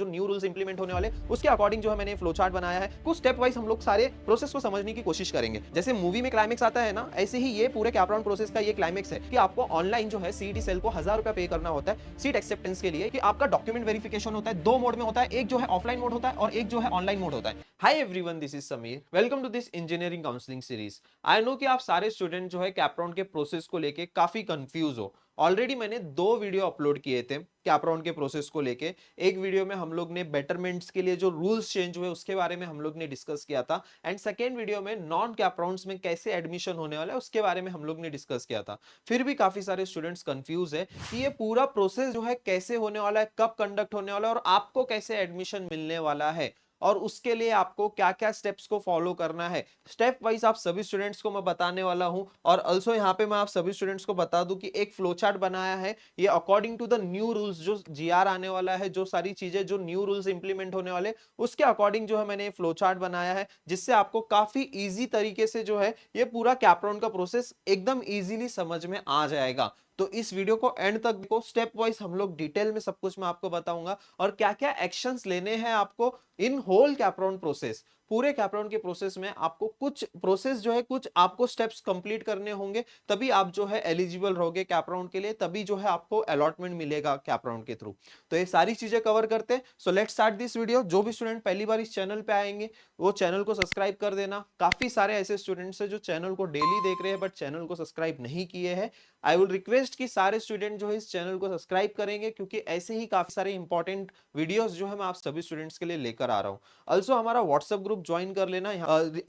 जो new rules implement होने वाले उसके अकॉर्डिंग जो है मैंने फ्लो चार्ट बनाया है। कुछ स्टेप वाइज हम लोग सारे प्रोसेस को समझने की कोशिश करेंगे। जैसे मूवी में क्लाइमेक्स आता है ना, ऐसे ही ये पूरे कैपराउंड प्रोसेस का ये क्लाइमेक्स है कि आपको ऑनलाइन जो है सीईटी सेल को 1000 रुपया पे करना होता है सीट एक्सेप्टेंस के लिए, कि आपका डॉक्यूमेंट वेरिफिकेशन होता है। दो मोड में होता है, एक जो है ऑफलाइन मोड होता है और एक जो है ऑनलाइन मोड होता है। Hi everyone, this is Sameer, welcome to this engineering counselling series. I know कि आप सारे स्टूडेंट जो है कैपराउंड के प्रोसेस को लेके काफी कंफ्यूज हो। ऑलरेडी मैंने 2 वीडियो अपलोड किए थे कैपराउंड के प्रोसेस को लेके। एक वीडियो में हम लोग ने बेटरमेंट्स के लिए जो रूल्स चेंज हुए उसके बारे में हम लोग ने डिस्कस किया था, एंड सेकेंड वीडियो में नॉन कैपराउंड्स में कैसे एडमिशन होने वाला है उसके बारे में हम लोग ने डिस्कस किया था। फिर भी काफी सारे स्टूडेंट्स कंफ्यूज है कि ये पूरा प्रोसेस जो है कैसे होने वाला है, कब कंडक्ट होने वाला है और आपको कैसे एडमिशन मिलने वाला है, और उसके लिए आपको क्या क्या स्टेप्स को फॉलो करना है। स्टेप वाइज आप सभी स्टूडेंट्स को मैं बताने वाला हूं। और ऑल्सो यहाँ पे मैं आप सभी स्टूडेंट्स को बता दूं कि एक फ्लो चार्ट बनाया है, ये according to the new rules जो जीआर आने वाला है, जो सारी चीजें जो न्यू रूल्स इंप्लीमेंट होने वाले उसके अकॉर्डिंग जो है मैंने ये फ्लो चार्ट बनाया है, जिससे आपको काफी इजी तरीके से जो है ये पूरा कैपराउंड का प्रोसेस एकदम इजीली समझ में आ जाएगा। तो इस वीडियो को एंड तक देखो, स्टेप वाइज हम लोग डिटेल में सब कुछ मैं आपको बताऊंगा और क्या क्या एक्शंस लेने हैं आपको इन होल कैपराउंड प्रोसेस। पूरे कैपराउंड के प्रोसेस में आपको कुछ प्रोसेस जो है, कुछ आपको स्टेप्स कंप्लीट करने होंगे, तभी आप जो है एलिजिबल रहोगे कैपराउंड के लिए, तभी जो है आपको अलॉटमेंट मिलेगा कैपराउंड के थ्रू। तो ये सारी चीजें कवर करते हैं। So let's start this video. जो भी स्टूडेंट पहली बार इस चैनल पे आएंगे वो चैनल को सब्सक्राइब कर देना। काफी सारे ऐसे स्टूडेंट्स हैं जो चैनल को डेली देख रहे हैं बट चैनल को सब्सक्राइब नहीं किए हैं। आई विल रिक्वेस्ट कि सारे स्टूडेंट जो है इस चैनल को सब्सक्राइब करेंगे, क्योंकि ऐसे ही काफी सारे इंपॉर्टेंट वीडियोस जो है मैं आप सभी स्टूडेंट्स के लिए लेकर आ रहा हूं। ऑल्सो हमारा व्हाट्सएप ग्रुप ज्वाइन कर लेना।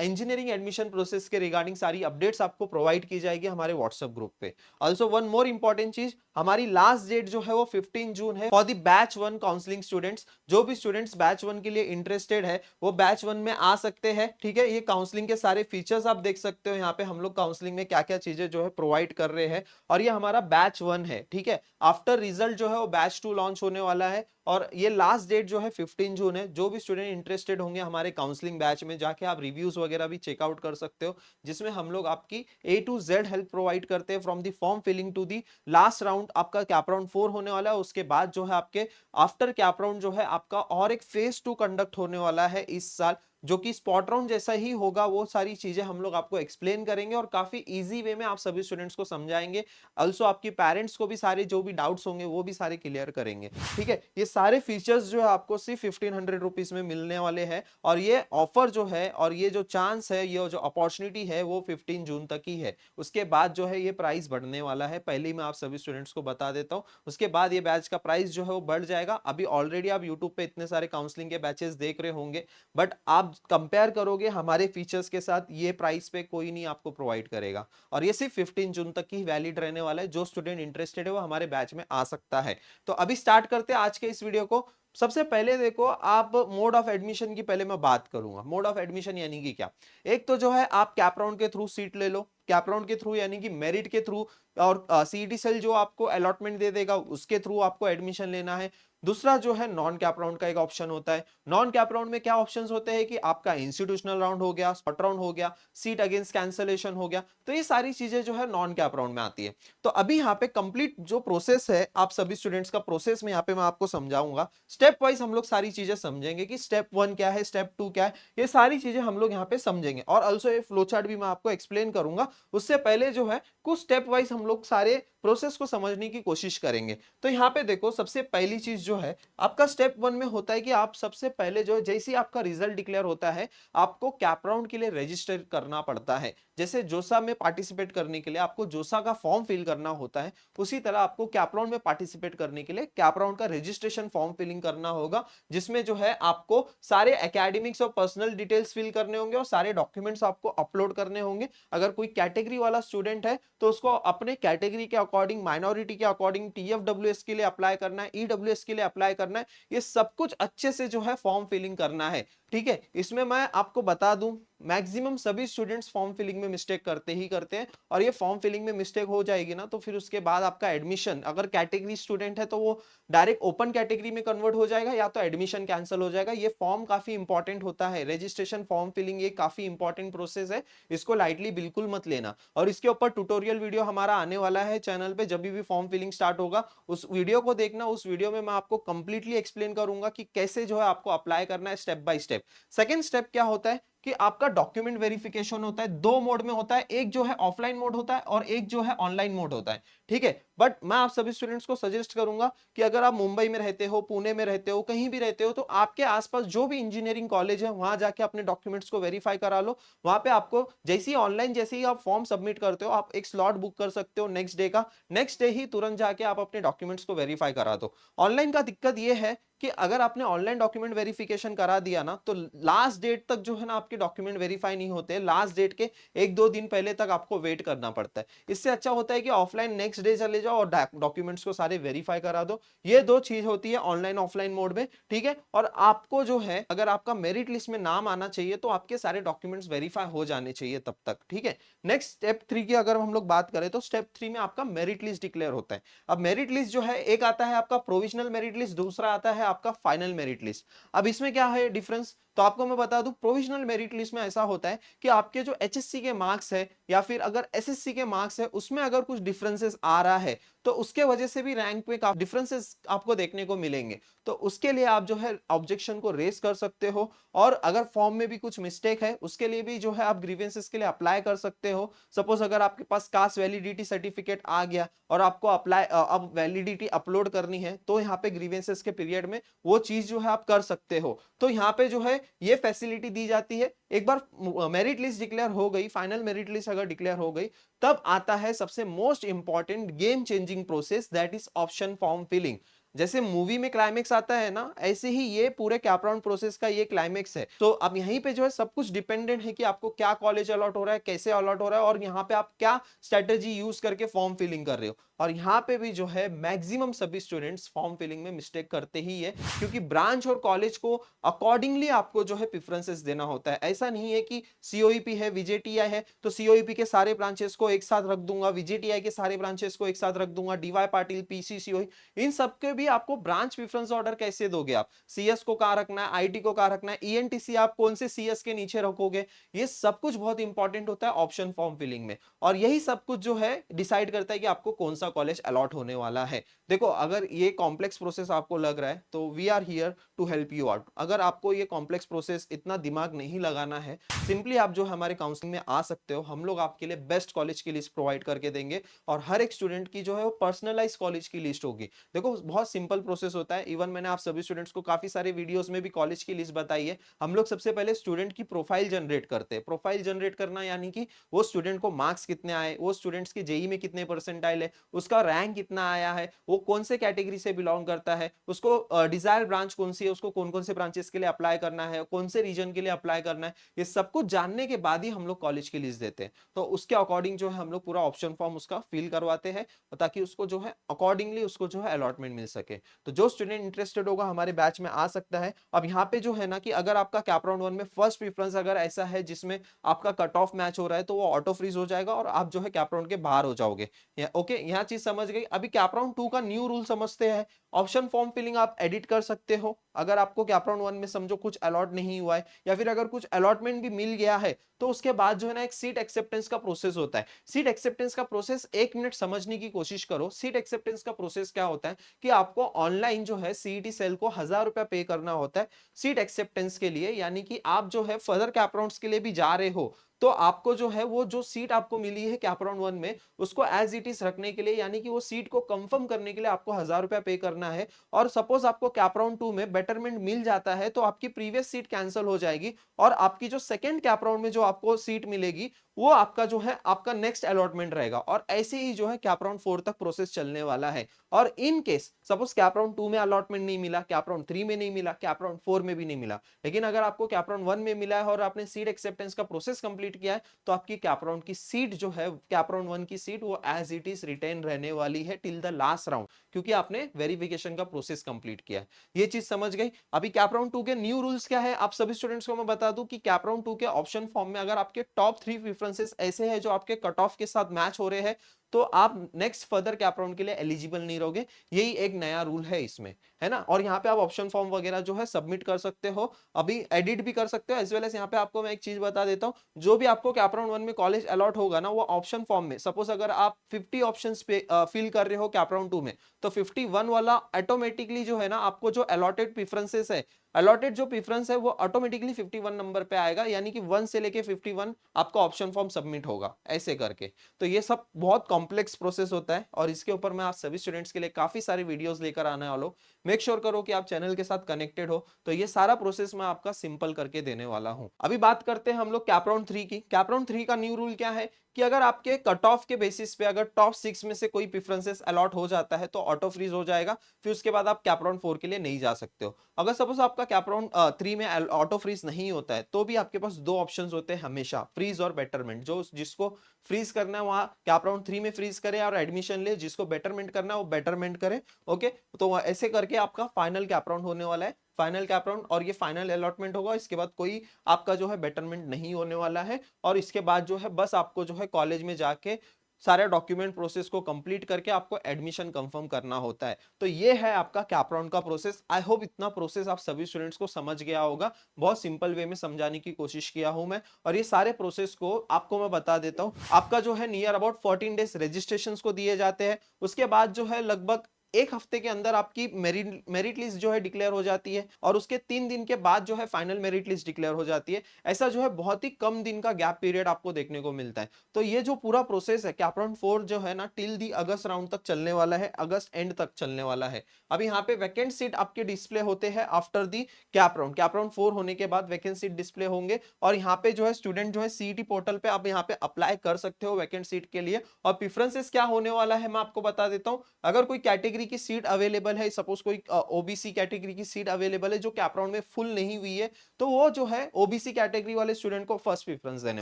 इंजीनियरिंग एडमिशन प्रोसेस के रिगार्डिंग सारी अपडेट्स आपको प्रोवाइड की जाएगी हमारे व्हाट्सएप ग्रुप पे। ऑल्सो वन मोर इंपॉर्टेंट चीज, हमारी लास्ट डेट जो है वो 15 जून है for the batch 1 counselling students. जो भी स्टूडेंट्स बैच 1 के लिए इंटरेस्टेड है वो बैच 1 में आ सकते हैं। ठीक है, ये काउंसलिंग के सारे फीचर्स आप देख सकते हो यहाँ पे, हम लोग काउंसलिंग में क्या क्या चीजें जो है प्रोवाइड कर रहे हैं। और ये हमारा बैच 1 है। ठीक है, आफ्टर रिजल्ट जो है वो बैच 2 लॉन्च होने वाला है और ये लास्ट डेट जो है 15 जून है। जो भी स्टूडेंट इंटरेस्टेड होंगे हमारे काउंसलिंग बैच में, जाके आप रिव्यूज वगैरह भी चेकआउट कर सकते हो, जिसमें हम लोग आपकी A to Z help provide करते हैं from the form filling to the last round. आपका कैप राउंड 4 होने वाला है, उसके बाद जो है आपके आफ्टर कैप राउंड जो है आपका और एक फेज 2 कंडक्ट होने वाला है इस साल, जो कि स्पॉट राउंड जैसा ही होगा। वो सारी चीजें हम लोग आपको एक्सप्लेन करेंगे और काफी इजी वे में आप सभी स्टूडेंट्स को समझाएंगे। ऑल्सो आपके पेरेंट्स को भी सारे जो भी डाउट्स होंगे वो भी सारे क्लियर करेंगे। ठीक है, ये सारे फीचर्स जो है आपको सिर्फ 1500 रुपीज में मिलने वाले हैं, और ये ऑफर जो है और ये जो चांस है, ये जो अपॉर्चुनिटी है वो 15 जून तक ही है। उसके बाद जो है ये प्राइस बढ़ने वाला है, पहले ही मैं आप सभी स्टूडेंट्स को बता देता हूँ। उसके बाद ये बैच का प्राइस जो है वो बढ़ जाएगा। अभी ऑलरेडी आप यूट्यूब पे इतने सारे काउंसलिंग के बैचेस देख रहे होंगे, बट आप कंपेयर करोगे हमारे फीचर्स के साथ, ये प्राइस पे कोई नहीं आपको प्रोवाइड करेगा। और ये सिर्फ 15 जून तक ही वैलिड रहने वाला है। जो स्टूडेंट इंटरेस्टेड है वो हमारे बैच में आ सकता है। तो अभी स्टार्ट करते हैं आज के इस वीडियो को। सबसे पहले देखो, आप मोड ऑफ एडमिशन की पहले मैं बात करूंगा। मोड ऑफ एडमिशन यानी कि क्या? एक तो जो है आप कैप राउंड के थ्रू सीट ले लो, कैप राउंड के थ्रू यानी कि मेरिट के थ्रू, और सीईटी सेल जो आपको अलॉटमेंट दे देगा उसके थ्रू आपको एडमिशन लेना है। दूसरा जो है नॉन कैप राउंड का एक ऑप्शन होता है। नॉन कैप राउंड में क्या ऑप्शंस होते हैं कि आपका इंस्टीट्यूशनल राउंड हो गया, स्पॉट राउंड हो गया, सीट अगेंस्ट कैंसलेशन हो गया। तो ये सारी चीजें जो है नॉन कैप राउंड में आती है। तो अभी यहाँ पे कंप्लीट जो प्रोसेस है आप सभी स्टूडेंट्स का प्रोसेस में यहाँ पे मैं आपको समझाऊंगा। स्टेप वाइज हम लोग सारी चीजें समझेंगे कि स्टेप 1 क्या है, स्टेप 2 क्या है, ये सारी चीजें हम लोग यहाँ पे समझेंगे। और ऑल्सो ये फ्लो चार्ट भी मैं आपको एक्सप्लेन करूंगा। उससे पहले जो है कुछ स्टेप वाइज हम लोग सारे प्रोसेस को समझने की कोशिश करेंगे। तो यहाँ पे देखो, सबसे पहली चीज जो है आपका स्टेप 1 में होता है कि आप सबसे पहले जो जैसे ही आपका रिजल्ट डिक्लेयर होता है, आपको कैप राउंड के लिए रजिस्टर करना पड़ता है। जैसे जोसा में पार्टिसिपेट करने के लिए आपको जोसा का फॉर्म फिल करना होता है, उसी तरह आपको कैप राउंड में पार्टिसिपेट करने के लिए कैप राउंड का रजिस्ट्रेशन फॉर्म फिलिंग करना होगा, जिसमें जो है आपको सारे एकेडमिक्स और पर्सनल डिटेल्स फिल करने होंगे और सारे डॉक्यूमेंट्स आपको अपलोड करने होंगे। अगर कोई कैटेगरी वाला स्टूडेंट है तो उसको अपने कैटेगरी के अकॉर्डिंग, माइनॉरिटी के अकॉर्डिंग टीएफडब्ल्यूएस के लिए अप्लाई करना है, ईडब्ल्यूएस के लिए अप्लाई करना है। ये सब कुछ अच्छे से जो है फॉर्म फिलिंग करना है। ठीक है, इसमें मैं आपको बता दूं, मैक्सिमम सभी स्टूडेंट्स फॉर्म फिलिंग में मिस्टेक करते ही करते हैं, और ये फॉर्म फिलिंग में मिस्टेक हो जाएगी ना तो फिर उसके बाद आपका एडमिशन, अगर कैटेगरी स्टूडेंट है तो वो डायरेक्ट ओपन कैटेगरी में कन्वर्ट हो जाएगा या तो एडमिशन कैंसिल हो जाएगा। ये फॉर्म काफी इंपॉर्टेंट होता है, रजिस्ट्रेशन फॉर्म फिलिंग ये काफी इंपॉर्टेंट प्रोसेस है, इसको लाइटली बिल्कुल मत लेना। और इसके ऊपर ट्यूटोरियल वीडियो हमारा आने वाला है चैनल पे, जब भी फॉर्म फिलिंग स्टार्ट होगा उस वीडियो को देखना। उस वीडियो में मैं आपको कंप्लीटली एक्सप्लेन करूंगा कि कैसे जो है आपको अप्लाई करना है step by step. Second step क्या होता है कि आपका डॉक्यूमेंट वेरिफिकेशन होता है, दो मोड में होता है, एक जो है ऑफलाइन मोड होता है और एक जो है ऑनलाइन मोड होता है, ठीक है। बट मैं आप सभी स्टूडेंट्स को सजेस्ट करूंगा कि अगर आप मुंबई में रहते हो, पुणे में रहते हो, कहीं भी रहते हो, तो आपके आसपास जो भी इंजीनियरिंग कॉलेज है वहां जाके अपने डॉक्यूमेंट्स को वेरीफाई करा लो। वहां पे आपको जैसे ही ऑनलाइन, जैसे ही आप फॉर्म सबमिट करते हो, आप एक स्लॉट बुक कर सकते हो नेक्स्ट डे का, नेक्स्ट डे ही तुरंत जाके आप अपने डॉक्यूमेंट्स को वेरीफाई करा दो। ऑनलाइन का दिक्कत यह है कि अगर आपने ऑनलाइन डॉक्यूमेंट वेरिफिकेशन करा दिया ना तो लास्ट डेट तक जो है ना आपके डॉक्यूमेंट वेरीफाई नहीं होते, लास्ट डेट के एक दो दिन पहले तक आपको वेट करना पड़ता है। इससे अच्छा होता है कि ऑफलाइन नेक्स्ट डे चले जाओ और डॉक्यूमेंट्स को सारे वेरीफाई करा दो। ये दो चीज होती है ऑनलाइन ऑफलाइन मोड में, ठीक है। और आपको जो है अगर आपका मेरिट लिस्ट में नाम आना चाहिए तो आपके सारे डॉक्यूमेंट्स वेरीफाई हो जाने चाहिए तब तक, ठीक है। नेक्स्ट स्टेप 3 की अगर हम लोग बात करें तो स्टेप 3 में आपका मेरिट लिस्ट डिक्लेयर होता है। अब मेरिट लिस्ट जो है, एक आता है आपका प्रोविजनल मेरिट लिस्ट, दूसरा आता है आपका फाइनल मेरिट लिस्ट। अब इसमें क्या है डिफरेंस, तो आपको मैं बता दूं, प्रोविजनल मेरिट लिस्ट में ऐसा होता है कि आपके जो एचएससी के मार्क्स है या फिर अगर एसएससी के मार्क्स है उसमें अगर कुछ डिफरेंसेस आ रहा है तो उसके वजह से भी रैंक में काफी डिफरेंसेस आपको देखने को मिलेंगे। तो उसके लिए आप जो है ऑब्जेक्शन को रेस कर सकते हो, और अगर फॉर्म में भी कुछ मिस्टेक है उसके लिए भी जो है आप ग्रीवेंसेस के लिए अप्लाई कर सकते हो। सपोज अगर आपके पास कास्ट वैलिडिटी सर्टिफिकेट आ गया और आपको अप्लाई अब वैलिडिटी अपलोड करनी है तो यहाँ पे ग्रीवेंसेस के पीरियड में वो चीज जो है आप कर सकते हो। तो यहाँ पे जो है ये फैसिलिटी दी जाती है। एक बार मेरिट लिस्ट डिक्लेयर हो गई, फाइनल मेरिट लिस्ट अगर डिक्लेयर हो गई, तब आता है सबसे most important game changing process, that is option form filling. जैसे मूवी में क्लाइमेक्स आता है ना, ऐसे ही ये पूरे कैप राउंड प्रोसेस का ये क्लाइमेक्स है। तो अब यहीं पे जो है सब कुछ डिपेंडेंट है कि आपको क्या कॉलेज अलॉट हो रहा है, कैसे अलॉट हो रहा है, और यहाँ पे आप क्या स्ट्रेटेजी यूज करके फॉर्म फिलिंग कर रहे हो। और यहाँ पे भी जो है मैक्सिमम सभी स्टूडेंट्स फॉर्म फिलिंग में मिस्टेक करते ही है, क्योंकि ब्रांच और कॉलेज को अकॉर्डिंगली आपको जो है प्रेफरेंसेस देना होता है। ऐसा नहीं है कि सीओईपी है, विजेटीआई है, तो सीओईपी के सारे ब्रांचेस को एक साथ रख दूंगा, विजेटीआई के सारे ब्रांचेस को एक साथ रख दूंगा, डीवाई पाटिल, पीसीसीओई, इन सबके भी आपको ब्रांच प्रेफरेंस ऑर्डर कैसे दोगे आप, सीएस को कहां रखना है, आईटी को कहां रखना है, ईएनटीसी आप कौन से सीएस के नीचे रखोगे, ये सब कुछ बहुत इंपॉर्टेंट होता है ऑप्शन फॉर्म फिलिंग में। और यही सब कुछ जो है डिसाइड करता है कि आपको कौन सा कॉलेज अलॉट होने वाला है। देखो, अगर ये कॉम्प्लेक्स प्रोसेस आपको लग रहा है तो we are here to help you out. अगर आपको ये कॉम्प्लेक्स प्रोसेस इतना दिमाग नहीं लगाना है, सिंपली आप जो हमारे काउंसलिंग में आ सकते हो, हम लोग आपके लिए बेस्ट कॉलेज की लिस्ट प्रोवाइड करके देंगे, और हर एक स्टूडेंट की जो है वो पर्सनलाइज कॉलेज की लिस्ट होगी। देखो, बहुत सिंपल प्रोसेस होता है। इवन मैंने आप सभी स्टूडेंट्स को काफी सारे वीडियोस में भी कॉलेज की लिस्ट बताई है। हम लोग सबसे पहले स्टूडेंट की प्रोफाइल जनरेट करते हैं। प्रोफाइल जनरेट करना यानी कि वो स्टूडेंट को मार्क्स कितने आए, वो स्टूडेंट्स के जेई में कितने परसेंटाइल है, उसका रैंक कितना आया है, वो कौन से कैटेगरी से बिलोंग करता है, उसको डिजायर ब्रांच कौन सी है, उसको कौन कौन से ब्रांचेस के लिए अप्लाई करना है, कौन से रीजन के लिए अप्लाई करना है, ये सब कुछ जानने के बाद ही हम लोग कॉलेज की लिस्ट देते हैं। तो उसके अकॉर्डिंग जो है हम लोग पूरा ऑप्शन फॉर्म उसका फिल करवाते हैं, ताकि उसको जो है अकॉर्डिंगली उसको जो है अलॉटमेंट मिल सके। तो जो स्टूडेंट इंटरेस्टेड होगा हमारे बैच में आ सकता है। अब यहाँ पे जो है ना कि अगर आपका कैप राउंड 1 में फर्स्ट प्रेफरेंस अगर ऐसा है जिसमें आपका कट ऑफ मैच हो रहा है तो वो ऑटो फ्रीज हो जाएगा और आप जो है कैप राउंड के बाहर हो जाओगे। ओके, यहाँ चीज समझ गई। अभी कैप राउंड 2 का न्यू रूल समझते हैं। ऑप्शन फॉर्म फिलिंग आप एडिट कर सकते हो। अगर आपको कैप राउंड 1 में समझो कुछ अलॉट नहीं हुआ है या फिर अगर कुछ अलॉटमेंट भी मिल गया है, तो उसके बाद जो है ना एक सीट एक्सेप्टेंस का प्रोसेस होता है। सीट एक्सेप्टेंस का प्रोसेस 1 मिनट समझने की कोशिश करो। सीट एक्सेप्टेंस का प्रोसेस क्या होता है कि आपको ऑनलाइन जो है सीईटी सेल को 1000 रुपया पे करना होता है सीट एक्सेप्टेंस के लिए। यानी कि आप जो है फर्दर कैप राउंड्स के लिए भी जा रहे हो तो आपको जो है वो जो सीट आपको मिली है कैप राउंड 1 में उसको एज इट इज रखने के लिए, यानी कि वो सीट को कंफर्म करने के लिए आपको 1000 रुपया पे करना है। और सपोज आपको कैप राउंड 2 में बेटरमेंट मिल जाता है तो आपकी प्रीवियस सीट कैंसिल हो जाएगी और आपकी जो सेकंड कैप राउंड में जो आपको सीट मिलेगी वो आपका जो है आपका नेक्स्ट अलॉटमेंट रहेगा। और ऐसे ही जो है कैप राउंड 4 तक प्रोसेस चलने वाला है। और in case suppose cap round 2 में अलॉटमेंट नहीं मिला, कैप राउंड 3 में नहीं मिला, कैप राउंड 4 में भी नहीं मिला, लेकिन अगर आपको कैप राउंड 1 में मिला है और आपने सीट एक्सेप्टेंस का प्रोसेस कंप्लीट किया है, तो आपकी कैप राउंड की सीट जो है, कैप राउंड 1 की सीट वो एज इट इज रिटेन रहने वाली है टिल द लास्ट राउंड, क्योंकि आपने वेरिफिकेशन का प्रोसेस कंप्लीट किया है। ये चीज समझ गई। अभी कैप राउंड 2 के न्यू रूल्स क्या है, आप सभी स्टूडेंट्स को मैं बता दूं कि कैप राउंड 2 के ऑप्शन फॉर्म में अगर आपके टॉप 3 प्रेफरेंसेस ऐसे हैं जो आपके कट ऑफ के साथ मैच हो रहे हैं, तो आप नेक्स्ट फर्दर कैप राउंड के लिए एलिजिबल नहीं रहोगे। यही एक नया रूल है इसमें, है ना। और यहाँ पे आप ऑप्शन फॉर्म वगैरह जो है सबमिट कर सकते हो, अभी एडिट भी कर सकते हो एज वेल एज। यहाँ पे आपको मैं एक चीज बता देता हूँ, जो भी आपको कैप राउंड 1 में कॉलेज अलॉट होगा ना, वो ऑप्शन फॉर्म में सपोज अगर आप 50 ऑप्शंस पे फिल कर रहे हो कैप राउंड 2 में, तो 51 वाला ऑटोमेटिकली जो है ना, आपको जो अलॉटेड प्रेफरेंसेस है, अलॉटेड जो प्रेफरेंस है वो ऑटोमेटिकली 51 नंबर पे आएगा, यानी कि 1 से लेके 51 आपका ऑप्शन फॉर्म सबमिट होगा ऐसे करके। तो ये सब बहुत कॉम्प्लेक्स प्रोसेस होता है, और इसके ऊपर मैं आप सभी स्टूडेंट्स के लिए काफी सारी वीडियोस लेकर आने वाला हूं। मेक श्योर करो कि आप चैनल के साथ कनेक्टेड हो, तो ये सारा प्रोसेस मैं आपका सिंपल करके देने वाला हूं। अभी बात करते हैं हम लोग कैप राउंड 3 की। कैप राउंड 3 का न्यू रूल क्या है कि अगर आपके कट ऑफ के बेसिस पे अगर टॉप 6 में से कोई प्रेफरेंसेस अलॉट हो जाता है, तो ऑटो फ्रीज हो जाएगा, फिर उसके बाद आप कैप राउंड 4 के लिए नहीं जा सकते हो। अगर सपोज आपका कैप राउंड 3 में ऑटो फ्रीज नहीं होता है, तो भी आपके पास दो ऑप्शंस होते हैं हमेशा, फ्रीज और बेटरमेंट। जो जिसको फ्रीज करना है वहां कैप राउंड 3 में फ्रीज करे और एडमिशन ले, जिसको बेटरमेंट करना है वो बेटरमेंट करे। ओके, तो ऐसे करके आपका फाइनल कैप राउंड होने वाला है, फाइनल कैप राउंड, और ये फाइनल अलॉटमेंट होगा। इसके बाद कोई आपका जो है बेटरमेंट नहीं होने वाला है, और इसके बाद जो है बस आपको जो है कॉलेज में जाके सारे डॉक्यूमेंट प्रोसेस को कंप्लीट करके आपको एडमिशन कंफर्म करना होता है। तो ये है आपका कैप राउंड का प्रोसेस। आई होप इतना प्रोसेस आप सभी स्टूडेंट्स को समझ गया होगा। बहुत सिंपल वे में समझाने की कोशिश किया हूं मैं, और ये सारे प्रोसेस को आपको मैं बता देता हूं। आपका जो है नियर अबाउट 14 डेज रजिस्ट्रेशन को दिए जाते हैं। उसके बाद जो है लगभग एक हफ्ते के अंदर आपकी मेरिट लिस्ट जो है डिक्लेयर हो जाती है, और उसके 3 दिन के बाद जो है फाइनल मेरिट लिस्ट डिक्लेयर हो जाती है। ऐसा जो है बहुत ही कम दिन का गैप पीरियड आपको देखने को मिलता है। तो ये जो पूरा प्रोसेस है कैप राउंड 4 जो है ना, टिल दी अगस्त राउंड तक चलने वाला है, अगस्त एंड तक चलने वाला है। अब यहाँ पे वैकेंट सीट आपके डिस्प्ले होते हैं आफ्टर दी कैप राउंड 4 होने के बाद वैकेंट सीट डिस्प्ले होंगे, और यहाँ पे जो है स्टूडेंट जो है सीईटी पोर्टल पे आप यहाँ पे अप्लाई कर सकते हो वैकेंट सीट के लिए। और प्रेफरेंसेस क्या होने वाला है मैं आपको बता देता हूँ। अगर कोई कैटेगरी की सीट अवेलेबल है, सपोज कोई ओबीसी कैटेगरी की सीट अवेलेबल है जो कैप राउंड में फुल नहीं हुई है, तो वो जो है ओबीसी कैटेगरी वाले स्टूडेंट को फर्स्ट प्रेफरेंस देने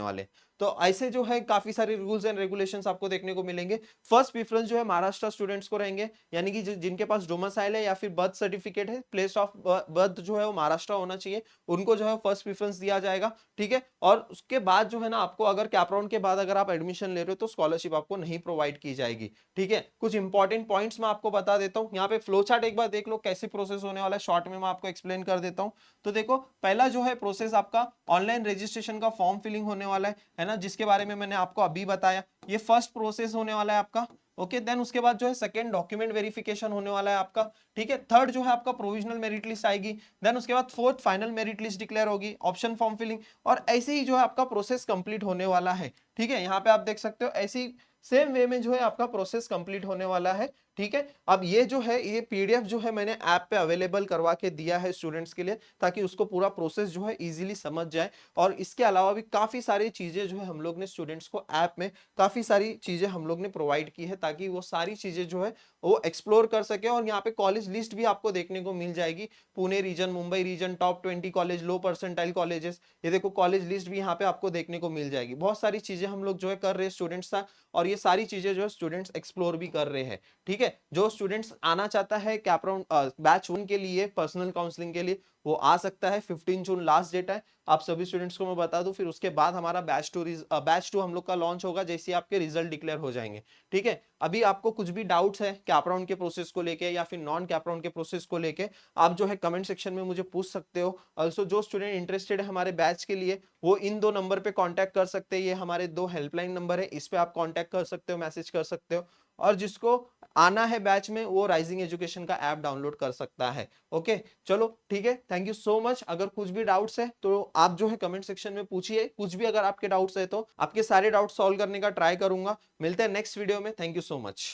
वाले। तो ऐसे जो है काफी सारे रूल्स एंड रेगुलेशंस आपको देखने को मिलेंगे। फर्स्ट प्रेफरेंस जो है महाराष्ट्र स्टूडेंट्स को रहेंगे, यानी कि जिनके पास डोमिसाइल है या फिर बर्थ सर्टिफिकेट है, प्लेस ऑफ बर्थ जो है वो महाराष्ट्र होना चाहिए, उनको जो है फर्स्ट प्रेफरेंस दिया जाएगा। ठीक है, और उसके बाद जो है ना, आपको अगर कैप राउंड के बाद अगर आप एडमिशन ले रहे हो तो स्कॉलरशिप आपको नहीं प्रोवाइड की जाएगी। ठीक है, कुछ इंपॉर्टेंट पॉइंट्स मैं आपको बता देता हूं। यहाँ पे फ्लो चार्ट एक बार देख लो कैसे प्रोसेस होने वाला है, शॉर्ट में मैं आपको एक्सप्लेन कर देता हूं। तो देखो, पहला जो है प्रोसेस आपका ऑनलाइन रजिस्ट्रेशन का फॉर्म फिलिंग होने वाला है ना, जिसके बारे में मैंने आपको अभी बताया। ये फर्स्ट प्रोसेस होने वाला है आपका। ओके, देन उसके बाद जो है सेकंड डॉक्यूमेंट वेरिफिकेशन होने वाला है आपका। ठीक है, थर्ड जो है आपका प्रोविजनल मेरिट लिस्ट आएगी। देन उसके बाद fourth final merit list declare होगी, ऑप्शन फॉर्म फिलिंग, और ऐसे ही जो है आपका प्रोसेस कंप्लीट होने वाला है। ठीक है, यहाँ पे आप देख सकते हो ऐसी सेम वे में जो है आपका प्रोसेस कंप्लीट होने वाला है। ठीक है, अब ये जो है ये पीडीएफ जो है मैंने ऐप पे अवेलेबल करवा के दिया है स्टूडेंट्स के लिए, ताकि उसको पूरा प्रोसेस जो है इजीली समझ जाए। और इसके अलावा भी काफी सारी चीजें जो है हम लोग ने स्टूडेंट्स को ऐप में काफी सारी चीजें हम लोग ने प्रोवाइड की है, ताकि वो सारी चीजें जो है वो एक्सप्लोर कर सके। और यहाँ पे कॉलेज लिस्ट भी आपको देखने को मिल जाएगी, Pune region, Mumbai region, top 20 college, low percentile colleges, ये देखो कॉलेज लिस्ट भी यहाँ पे आपको देखने को मिल जाएगी। बहुत सारी चीजें हम लोग जो है कर रहे हैं स्टूडेंट्स का, और ये सारी चीजें जो है स्टूडेंट्स एक्सप्लोर भी कर रहे हैं। ठीक है, जो स्टूडेंट्स आना चाहता है कैप राउंड बैच 1 के लिए पर्सनल काउंसलिंग के लिए, वो आ सकता है। 15 जून लास्ट डेट है, आप सभी स्टूडेंट्स को मैं बता दूं। फिर उसके बाद हमारा बैच टू हम लोग का लॉन्च होगा जैसे आपके रिजल्ट डिक्लेयर हो जाएंगे। ठीक है, अभी आपको कुछ भी डाउट्स है कैप राउंड के प्रोसेस को लेके या फिर नॉन कैप राउंड के प्रोसेस को लेके, आप जो है कमेंट सेक्शन में मुझे पूछ सकते हो। ऑल्सो जो स्टूडेंट इंटरेस्टेड है हमारे बैच के लिए, वो इन दो नंबर पे कांटेक्ट कर सकते हैं। ये हमारे दो हेल्पलाइन नंबर है, इस पे आप कांटेक्ट कर सकते हो, मैसेज कर सकते हो। और जिसको आना है बैच में, वो राइजिंग एजुकेशन का ऐप डाउनलोड कर सकता है। ओके, चलो ठीक है, थैंक यू सो मच। अगर कुछ भी डाउट्स है तो आप जो है कमेंट सेक्शन में पूछिए, कुछ भी अगर आपके डाउट्स है तो आपके सारे डाउट्स सॉल्व करने का ट्राई करूंगा। मिलते हैं नेक्स्ट वीडियो में, थैंक यू सो मच।